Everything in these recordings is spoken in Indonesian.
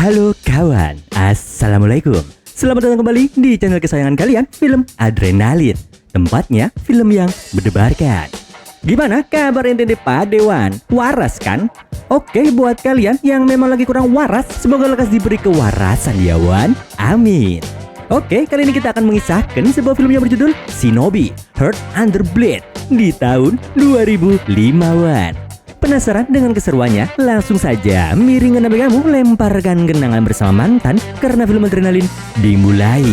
Halo kawan, Assalamualaikum. Selamat datang kembali di channel kesayangan kalian, Film Adrenalin. Tempatnya film yang mendebarkan. Gimana kabar ente Pak Dewan? Waras kan? Oke, buat kalian yang memang lagi kurang waras, semoga lekas diberi kewarasan ya Wan. Amin. Oke, kali ini kita akan mengisahkan sebuah film yang berjudul Shinobi Heart Under Blade di tahun 2005-an. Penasaran dengan keseruannya? Langsung saja miringkan HP kamu, lemparkan kenangan bersama mantan karena film adrenalin dimulai.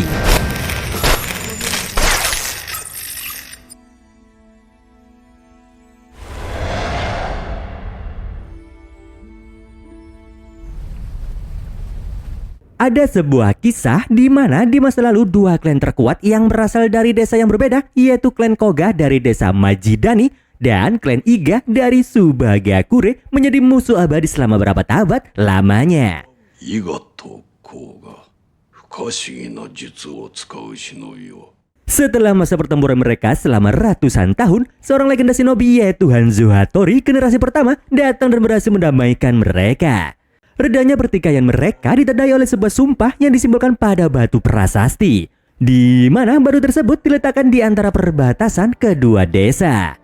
Ada sebuah kisah di mana di masa lalu dua klan terkuat yang berasal dari desa yang berbeda, yaitu klan Koga dari desa Majidani dan klan Iga dari Subagakure menjadi musuh abadi selama berapa abad lamanya. Setelah masa pertempuran mereka selama ratusan tahun, seorang legenda shinobi yaitu Hanzo Hattori generasi pertama datang dan berhasil mendamaikan mereka. Redanya pertikaian mereka ditandai oleh sebuah sumpah yang disimbolkan pada batu prasasti, di mana batu tersebut diletakkan di antara perbatasan kedua desa.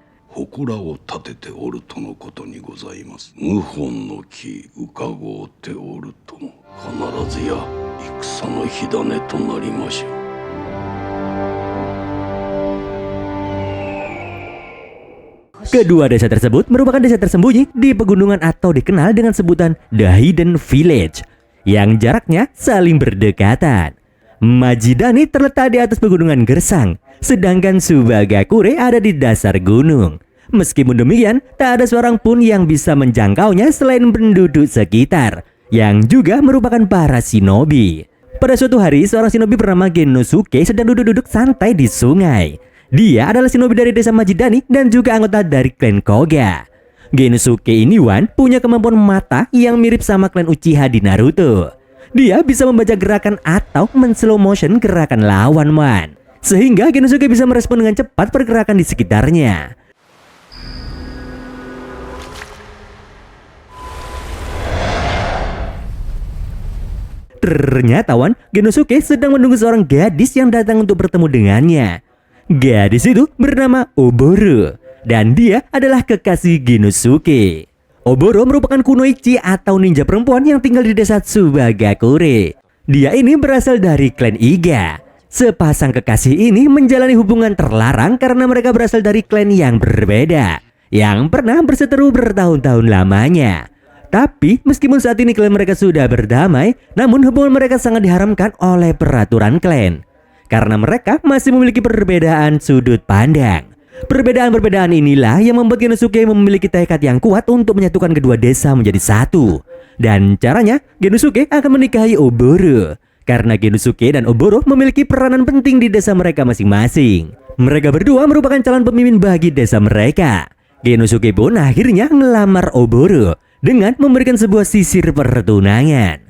Kedua desa tersebut merupakan desa tersembunyi di pegunungan atau dikenal dengan sebutan The Hidden Village yang jaraknya saling berdekatan. Majidani terletak di atas pegunungan gersang, sedangkan Subagakure ada di dasar gunung. Meskipun demikian, tak ada seorang pun yang bisa menjangkaunya selain penduduk sekitar, yang juga merupakan para shinobi. Pada suatu hari, seorang shinobi bernama Genosuke sedang duduk-duduk santai di sungai. Dia adalah shinobi dari desa Majidani dan juga anggota dari klan Koga. Genosuke ini Wan punya kemampuan mata yang mirip sama klan Uchiha di Naruto. Dia bisa membaca gerakan atau men-slow motion gerakan lawan Wan, sehingga Genosuke bisa merespon dengan cepat pergerakan di sekitarnya. Ternyata Wan, Genosuke sedang menunggu seorang gadis yang datang untuk bertemu dengannya. Gadis itu bernama Oboro dan dia adalah kekasih Genosuke. Oboro merupakan kunoichi atau ninja perempuan yang tinggal di desa Subagakure. Dia ini berasal dari klan Iga. Sepasang kekasih ini menjalani hubungan terlarang karena mereka berasal dari klan yang berbeda, yang pernah berseteru bertahun-tahun lamanya. Tapi meskipun saat ini klan mereka sudah berdamai, namun hubungan mereka sangat diharamkan oleh peraturan klan karena mereka masih memiliki perbedaan sudut pandang. Perbedaan-perbedaan inilah yang membuat Genosuke memiliki tekad yang kuat untuk menyatukan kedua desa menjadi satu. Dan caranya, Genosuke akan menikahi Oboro karena Genosuke dan Oboro memiliki peranan penting di desa mereka masing-masing. Mereka berdua merupakan calon pemimpin bagi desa mereka. Genosuke pun akhirnya melamar Oboro dengan memberikan sebuah sisir pertunangan.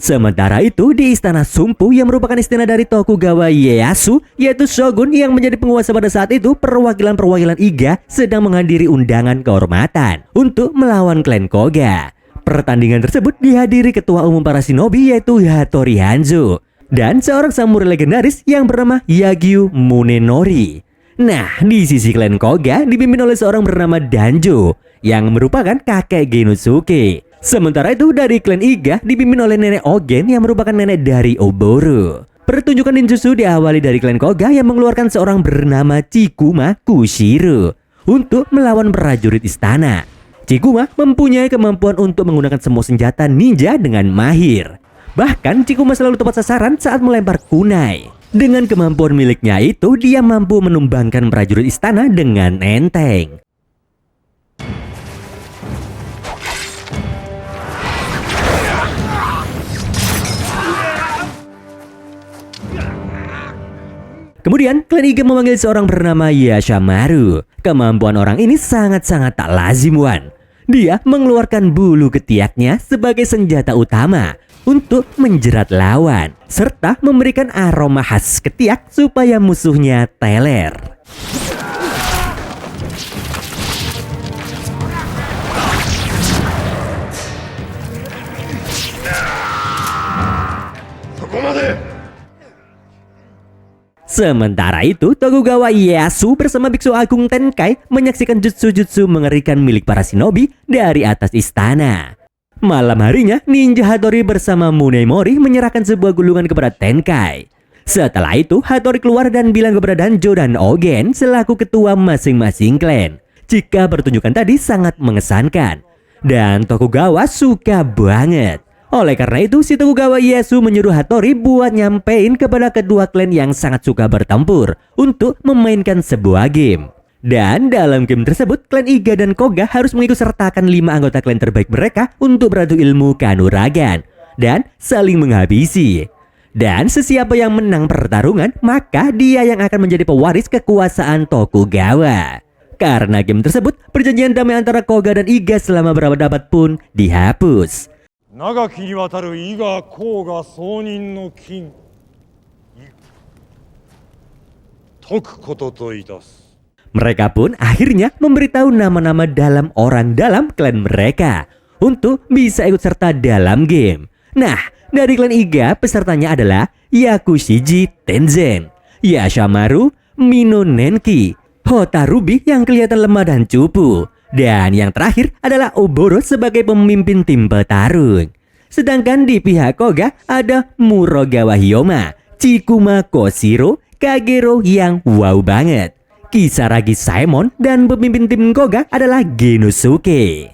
Sementara itu di istana Sumpu yang merupakan istana dari Tokugawa Ieyasu, yaitu shogun yang menjadi penguasa pada saat itu, perwakilan-perwakilan Iga sedang menghadiri undangan kehormatan untuk melawan klan Koga. Pertandingan tersebut dihadiri ketua umum para shinobi yaitu Hattori Hanzo dan seorang samurai legendaris yang bernama Yagyu Munenori. Nah, di sisi klan Koga dipimpin oleh seorang bernama Danjo yang merupakan kakek Genosuke. Sementara itu dari klan Iga dipimpin oleh nenek Ogen yang merupakan nenek dari Oboro. Pertunjukan ninjutsu diawali dari klan Koga yang mengeluarkan seorang bernama Chikuma Kushiro untuk melawan prajurit istana. Chikuma mempunyai kemampuan untuk menggunakan semua senjata ninja dengan mahir. Bahkan Chikuma selalu tepat sasaran saat melempar kunai. Dengan kemampuan miliknya itu, dia mampu menumbangkan prajurit istana dengan enteng. Kemudian klan Iga memanggil seorang bernama Yashamaru. Kemampuan orang ini sangat-sangat tak lazim Wan. Dia mengeluarkan bulu ketiaknya sebagai senjata utama untuk menjerat lawan, serta memberikan aroma khas ketiak supaya musuhnya teler. Sementara itu, Tokugawa Ieyasu bersama Biksu Agung Tenkai menyaksikan jutsu-jutsu mengerikan milik para shinobi dari atas istana. Malam harinya, Ninja Hattori bersama Munemori menyerahkan sebuah gulungan kepada Tenkai. Setelah itu, Hattori keluar dan bilang kepada Danjo dan Ogen selaku ketua masing-masing klan jika pertunjukan tadi sangat mengesankan. Dan Tokugawa suka banget. Oleh karena itu, si Tokugawa Ieyasu menyuruh Hattori buat nyampein kepada kedua klan yang sangat suka bertempur untuk memainkan sebuah game. Dan dalam game tersebut, klan Iga dan Koga harus mengikut sertakan 5 anggota klan terbaik mereka untuk beradu ilmu kanuragan dan saling menghabisi. Dan sesiapa yang menang pertarungan, maka dia yang akan menjadi pewaris kekuasaan Tokugawa. Karena game tersebut, perjanjian damai antara Koga dan Iga selama berabad-abad pun dihapus. 長きにわたる伊賀甲賀総人の金解くことといたす。 Mereka pun akhirnya memberitahu nama-nama dalam orang dalam klan mereka untuk bisa ikut serta dalam game. Nah, dari klan Iga pesertanya adalah Yakushiji Tenzen, Yashamaru, Mino Nenki, Hotarubi yang kelihatan lemah dan cupu, dan yang terakhir adalah Oboro sebagai pemimpin tim petarung. Sedangkan di pihak Koga ada Murogawa Hyoma, Chikuma Koshiro, Kagero yang wow banget, Kisaragi Saemon, dan pemimpin tim Koga adalah Genosuke.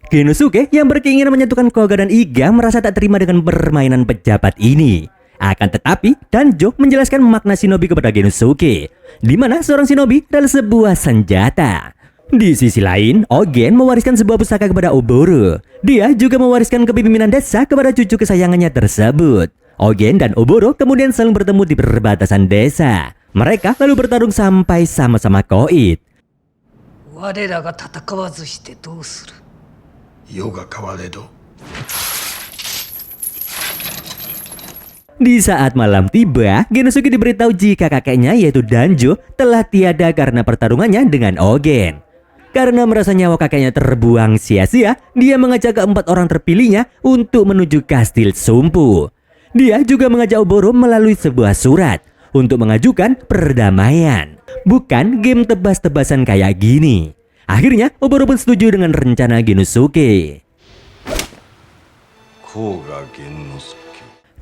Genosuke yang berkeinginan menyatukan Koga dan Iga merasa tak terima dengan permainan pejabat ini. Akan tetapi, Danjo menjelaskan makna shinobi kepada Genosuke, di mana seorang shinobi adalah sebuah senjata. Di sisi lain, Ogen mewariskan sebuah pusaka kepada Oboro. Dia juga mewariskan kepemimpinan desa kepada cucu kesayangannya tersebut. Ogen dan Oboro kemudian saling bertemu di perbatasan desa. Mereka lalu bertarung sampai sama-sama koit. Di saat malam tiba, Genosuke diberitahu jika kakeknya yaitu Danjo telah tiada karena pertarungannya dengan Ogen. Karena merasa nyawa kakeknya terbuang sia-sia, dia mengajak keempat orang terpilihnya untuk menuju Kastil Sumpu. Dia juga mengajak Oboro melalui sebuah surat untuk mengajukan perdamaian, bukan game tebas-tebasan kayak gini. Akhirnya, Oboro pun setuju dengan rencana Genosuke.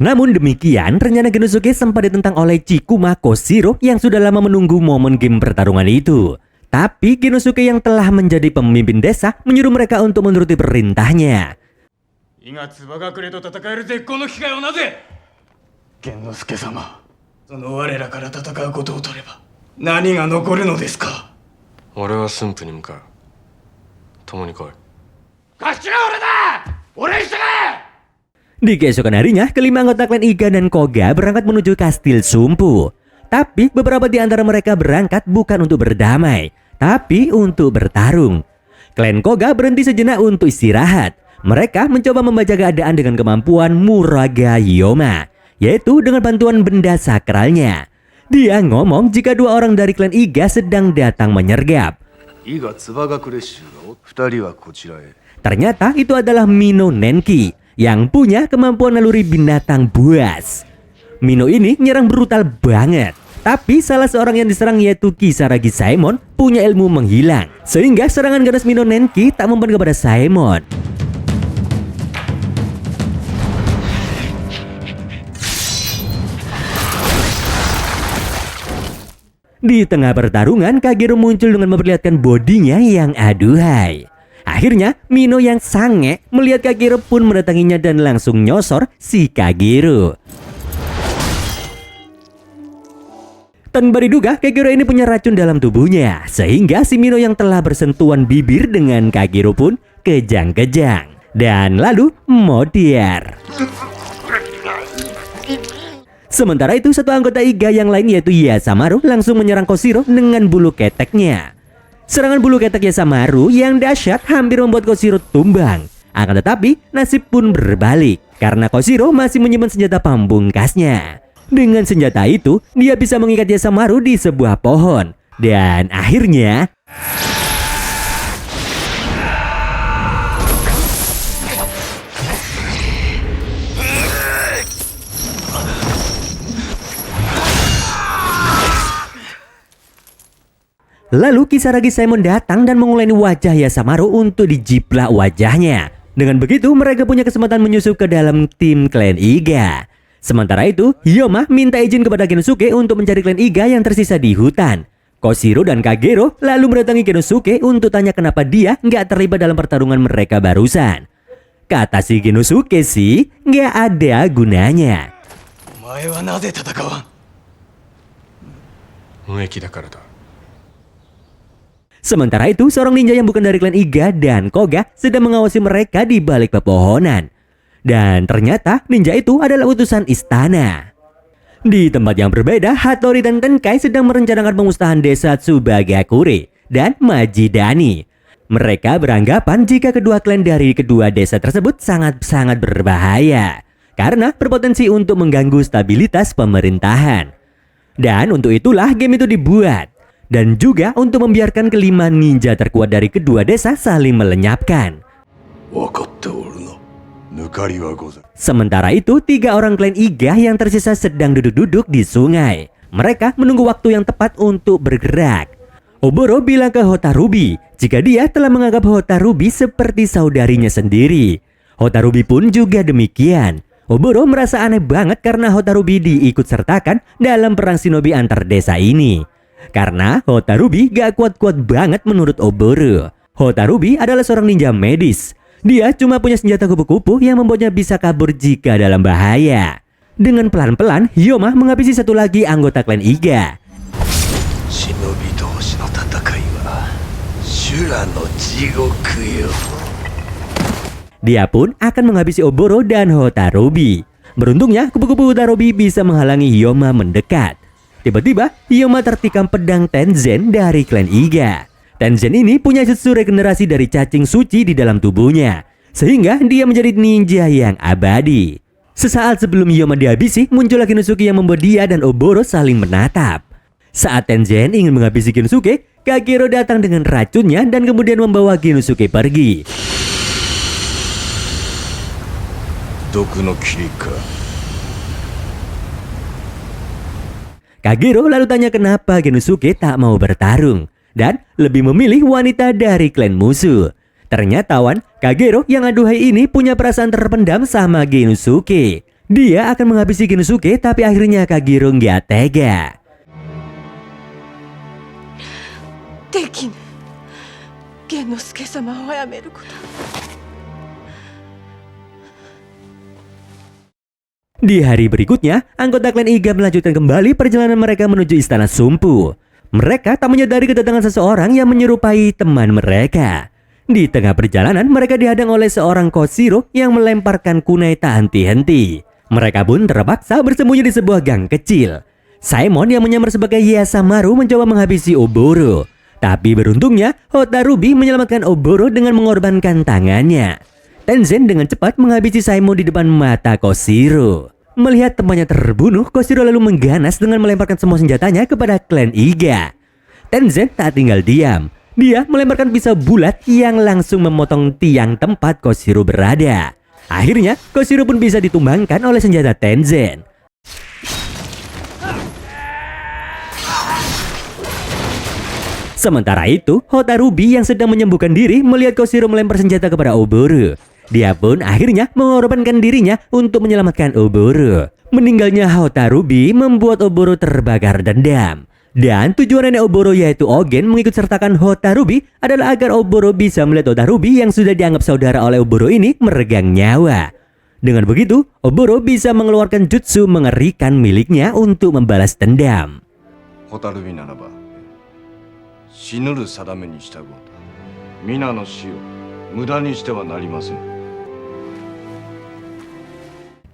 Namun demikian, rencana Genosuke sempat ditentang oleh Chikuma Koshiro yang sudah lama menunggu momen game pertarungan itu. Tapi Genosuke yang telah menjadi pemimpin desa menyuruh mereka untuk menuruti perintahnya. Di keesokan harinya, kelima anggota klan Iga dan Koga berangkat menuju Kastil Sumpu. Tapi beberapa di antara mereka berangkat bukan untuk berdamai, tapi untuk bertarung. Klan Koga berhenti sejenak untuk istirahat. Mereka mencoba membaca keadaan dengan kemampuan Muraga Hyoma, yaitu dengan bantuan benda sakralnya. Dia ngomong jika dua orang dari klan Iga sedang datang menyergap. Ternyata itu adalah Mino Nenki yang punya kemampuan naluri binatang buas. Mino ini nyerang brutal banget. Tapi salah seorang yang diserang yaitu Kisaragi Saemon punya ilmu menghilang, sehingga serangan ganas Mino Nenki tak mempan kepada Saemon. Di tengah pertarungan, Kagero muncul dengan memperlihatkan bodinya yang aduhai. Akhirnya, Mino yang sange melihat Kagero pun mendatanginya dan langsung nyosor si Kagero. Tanpa diduga, Kagero ini punya racun dalam tubuhnya, sehingga si Mino yang telah bersentuhan bibir dengan Kagero pun kejang-kejang dan lalu modiar. Sementara itu satu anggota Iga yang lain yaitu Yasamaru langsung menyerang Koshiro dengan bulu keteknya. Serangan bulu ketek Yasamaru yang dahsyat hampir membuat Koshiro tumbang. Akan tetapi nasib pun berbalik karena Koshiro masih menyimpan senjata pamungkasnya. Dengan senjata itu dia bisa mengikat Yasamaru di sebuah pohon. Dan akhirnya lalu Kisaragi Simon datang dan menguleni wajah Yasamaru untuk dijiplak wajahnya. Dengan begitu mereka punya kesempatan menyusup ke dalam tim klan Iga. Sementara itu Hyoma minta izin kepada Genosuke untuk mencari klan Iga yang tersisa di hutan. Koshiro dan Kagero lalu mendatangi Genosuke untuk tanya kenapa dia nggak terlibat dalam pertarungan mereka barusan. Kata si Genosuke sih nggak ada gunanya. お前はなぜ戦わん。無益だからだ。 Sementara itu, seorang ninja yang bukan dari klan Iga dan Koga sedang mengawasi mereka di balik pepohonan. Dan ternyata ninja itu adalah utusan istana. Di tempat yang berbeda, Hattori dan Tenkai sedang merencanakan pemusnahan desa Tsubagakure dan Majidani. Mereka beranggapan jika kedua klan dari kedua desa tersebut sangat-sangat berbahaya karena berpotensi untuk mengganggu stabilitas pemerintahan. Dan untuk itulah game itu dibuat. Dan juga untuk membiarkan kelima ninja terkuat dari kedua desa saling melenyapkan. Sementara itu, 3 orang klan Iga yang tersisa sedang duduk-duduk di sungai. Mereka menunggu waktu yang tepat untuk bergerak. Oboro bilang ke Hotarubi jika dia telah menganggap Hotarubi seperti saudarinya sendiri. Hotarubi pun juga demikian. Oboro merasa aneh banget karena Hotarubi diikut sertakan dalam perang shinobi antar desa ini. Karena Hotarubi gak kuat-kuat banget menurut Oboro. Hotarubi adalah seorang ninja medis. Dia cuma punya senjata kupu-kupu yang membuatnya bisa kabur jika dalam bahaya. Dengan pelan-pelan, Hyoma menghabisi satu lagi anggota klan Iga. Shinobi doushi no tatakai wa Shura no jigoku yo. Dia pun akan menghabisi Oboro dan Hotarubi. Beruntungnya, kupu-kupu Hotarubi bisa menghalangi Hyoma mendekat. Tiba-tiba, Hyoma tertikam pedang Tenzen dari klan Iga. Tenzen ini punya jutsu regenerasi dari cacing suci di dalam tubuhnya, sehingga dia menjadi ninja yang abadi. Sesaat sebelum Hyoma dihabisi, muncul Genosuke yang membuat dia dan Oboro saling menatap. Saat Tenzen ingin menghabisi Genosuke, Kagero datang dengan racunnya dan kemudian membawa Genosuke pergi. Doku no kiri ka. Kagero lalu tanya kenapa Genosuke tak mau bertarung dan lebih memilih wanita dari klan musuh. Ternyata Kagero yang aduhai ini punya perasaan terpendam sama Genosuke. Dia akan menghabisi Genosuke tapi akhirnya Kagero nggak tega. できぬ源之助様をやめること。 Di hari berikutnya, anggota klan Iga melanjutkan kembali perjalanan mereka menuju istana Sumpu. Mereka tak menyadari kedatangan seseorang yang menyerupai teman mereka. Di tengah perjalanan, mereka dihadang oleh seorang Koshiro yang melemparkan kunai tak henti-henti. Mereka pun terpaksa bersembunyi di sebuah gang kecil. Simon yang menyamar sebagai Yasamaru mencoba menghabisi Oboro. Tapi beruntungnya, Hotarubi menyelamatkan Oboro dengan mengorbankan tangannya. Tenzen dengan cepat menghabisi Simon di depan mata Koshiro. Melihat temannya terbunuh, Koshiro lalu mengganas dengan melemparkan semua senjatanya kepada klan Iga. Tenzen tak tinggal diam. Dia melemparkan pisau bulat yang langsung memotong tiang tempat Koshiro berada. Akhirnya, Koshiro pun bisa ditumbangkan oleh senjata Tenzen. Sementara itu, Hotarubi yang sedang menyembuhkan diri melihat Koshiro melempar senjata kepada Oboro. Dia pun akhirnya mengorbankan dirinya untuk menyelamatkan Oboro. Meninggalnya Hotarubi membuat Oboro terbakar dendam. Dan tujuan nenek Oboro yaitu Ogen mengikut sertakan Hotarubi adalah agar Oboro bisa melihat Hotarubi yang sudah dianggap saudara oleh Oboro ini meregang nyawa. Dengan begitu, Oboro bisa mengeluarkan jutsu mengerikan miliknya untuk membalas dendam. Hotarubi naraba shinuru sadame ni shitagout. Mina no shi o 無駄にしてはなりません。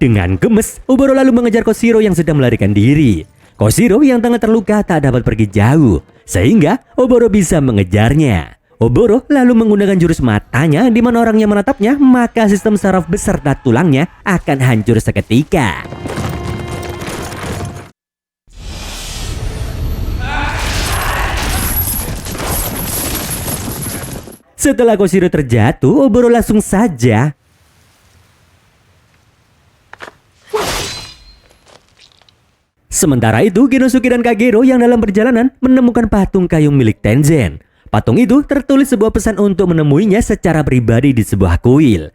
Dengan gemes, Oboro lalu mengejar Koshiro yang sedang melarikan diri. Koshiro yang tengah terluka tak dapat pergi jauh, sehingga Oboro bisa mengejarnya. Oboro lalu menggunakan jurus matanya di mana orang yang menatapnya, maka sistem saraf beserta tulangnya akan hancur seketika. Setelah Koshiro terjatuh, Oboro langsung saja sementara itu, Genosuke dan Kagero yang dalam perjalanan menemukan patung kayu milik Tenzen. Patung itu tertulis sebuah pesan untuk menemuinya secara pribadi di sebuah kuil.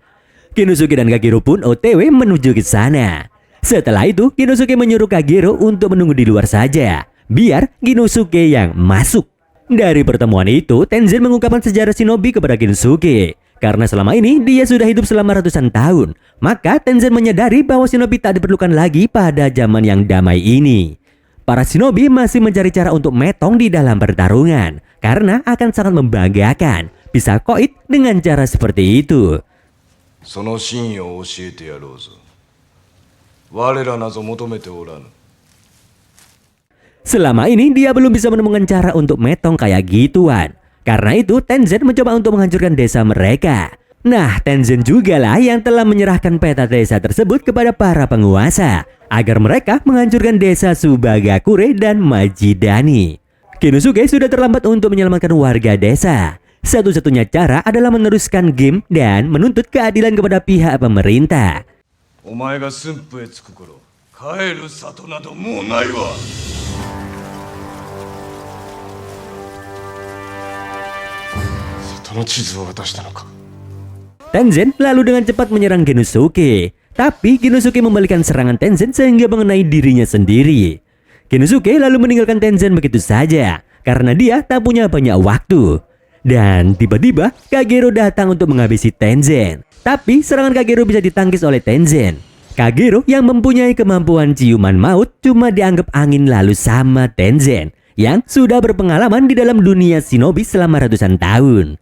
Genosuke dan Kagero pun OTW menuju ke sana. Setelah itu, Genosuke menyuruh Kagero untuk menunggu di luar saja, biar Genosuke yang masuk. Dari pertemuan itu, Tenzen mengungkapkan sejarah shinobi kepada Genosuke. Karena selama ini dia sudah hidup selama ratusan tahun, maka Tenzen menyadari bahwa shinobi tak diperlukan lagi pada zaman yang damai ini. Para shinobi masih mencari cara untuk metong di dalam pertarungan, karena akan sangat membanggakan bisa koit dengan cara seperti itu. その真意を教えてやろうぞ。我らなぞ求めておらぬ。 Selama ini dia belum bisa menemukan cara untuk metong kayak gituan. Karena itu Tenzen mencoba untuk menghancurkan desa mereka. Nah, Tenzen jugalah yang telah menyerahkan peta desa tersebut kepada para penguasa agar mereka menghancurkan desa Subagakure dan Majidani. Genosuke sudah terlambat untuk menyelamatkan warga desa. Satu-satunya cara adalah meneruskan game dan menuntut keadilan kepada pihak pemerintah. お前が駿府へ着く頃、帰る里などもうないわ。 里の地図を渡したのか。 Tenzen lalu dengan cepat menyerang Genosuke. Tapi Genosuke membalikan serangan Tenzen sehingga mengenai dirinya sendiri. Genosuke lalu meninggalkan Tenzen begitu saja karena dia tak punya banyak waktu. Dan tiba-tiba Kagero datang untuk menghabisi Tenzen. Tapi serangan Kagero bisa ditangkis oleh Tenzen. Kagero yang mempunyai kemampuan ciuman maut cuma dianggap angin lalu sama Tenzen yang sudah berpengalaman di dalam dunia shinobi selama ratusan tahun.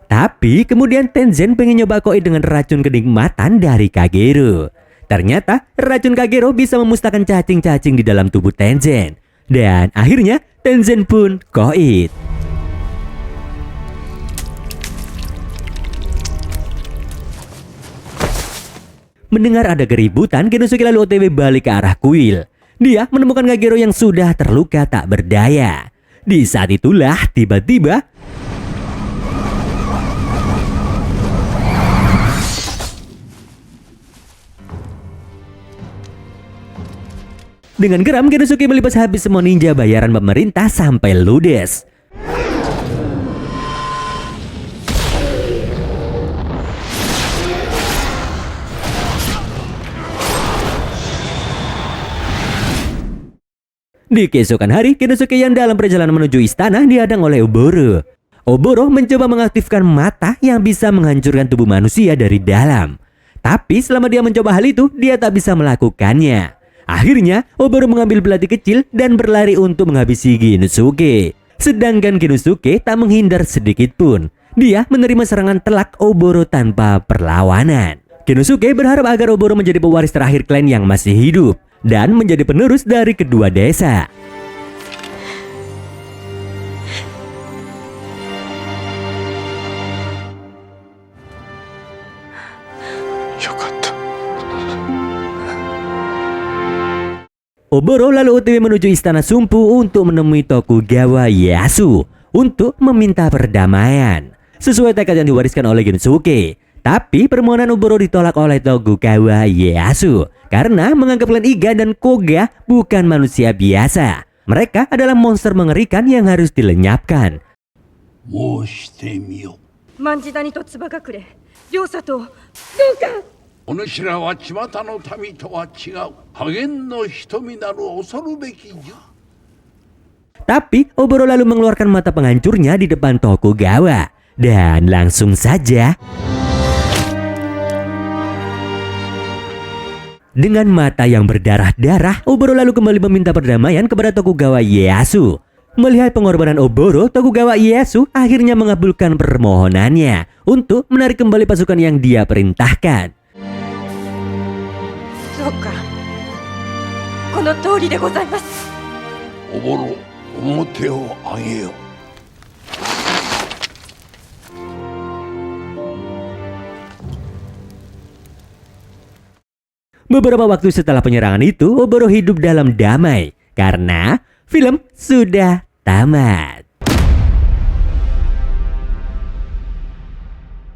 Tapi kemudian Tenzen pengen nyoba koin dengan racun kenikmatan dari Kagero. Ternyata racun Kagero bisa memusnahkan cacing-cacing di dalam tubuh Tenzen. Dan akhirnya Tenzen pun koin. Mendengar ada keributan, Genosuke lalu OTW balik ke arah kuil. Dia menemukan Kagero yang sudah terluka tak berdaya. Di saat itulah tiba-tiba dengan geram, Genosuke melipas habis semua ninja bayaran pemerintah sampai ludes. Di keesokan hari, Genosuke yang dalam perjalanan menuju istana dihadang oleh Oboro. Oboro mencoba mengaktifkan mata yang bisa menghancurkan tubuh manusia dari dalam. Tapi selama dia mencoba hal itu, dia tak bisa melakukannya. Akhirnya, Oboro mengambil belati kecil dan berlari untuk menghabisi Genosuke. Sedangkan Genosuke tak menghindar sedikit pun. Dia menerima serangan telak Oboro tanpa perlawanan. Genosuke berharap agar Oboro menjadi pewaris terakhir klan yang masih hidup dan menjadi penerus dari kedua desa. Oboro lalu OTW menuju istana Sumpu untuk menemui Tokugawa Ieyasu untuk meminta perdamaian sesuai tekad yang diwariskan oleh Genosuke. Tapi permohonan Oboro ditolak oleh Tokugawa Ieyasu karena menganggap klan Iga dan Koga bukan manusia biasa. Mereka adalah monster mengerikan yang harus dilenyapkan. 申してみよ。万事谷とつば隠れ両者とどうか。お主らは巷の民とは違う破言の瞳なる恐るべきじゃ。 Tapi Oboro lalu mengeluarkan mata penghancurnya di depan Tokugawa dan langsung saja Dengan mata yang berdarah-darah, Oboro lalu kembali meminta perdamaian kepada Tokugawa Ieyasu. Melihat pengorbanan Oboro, Tokugawa Ieyasu akhirnya mengabulkan permohonannya untuk menarik kembali pasukan yang dia perintahkan. そうか、この通りでございます。おぼろ、面を上げよ。 Beberapa waktu setelah penyerangan itu, Oboro hidup dalam damai karena film sudah tamat.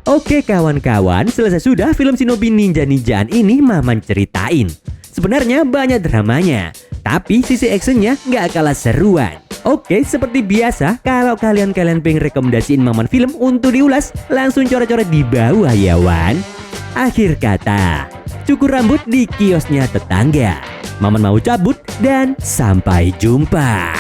Oke kawan-kawan, selesai sudah film Shinobi Ninja-ninjaan ini Maman ceritain. Sebenarnya banyak dramanya, tapi sisi actionnya nggak kalah seruan. Oke, seperti biasa, kalau kalian pengen rekomendasiin Maman film untuk diulas, langsung coret-coret di bawah ya Wan. Akhir kata, cukur rambut di kiosnya tetangga. Maman mau cabut dan sampai jumpa.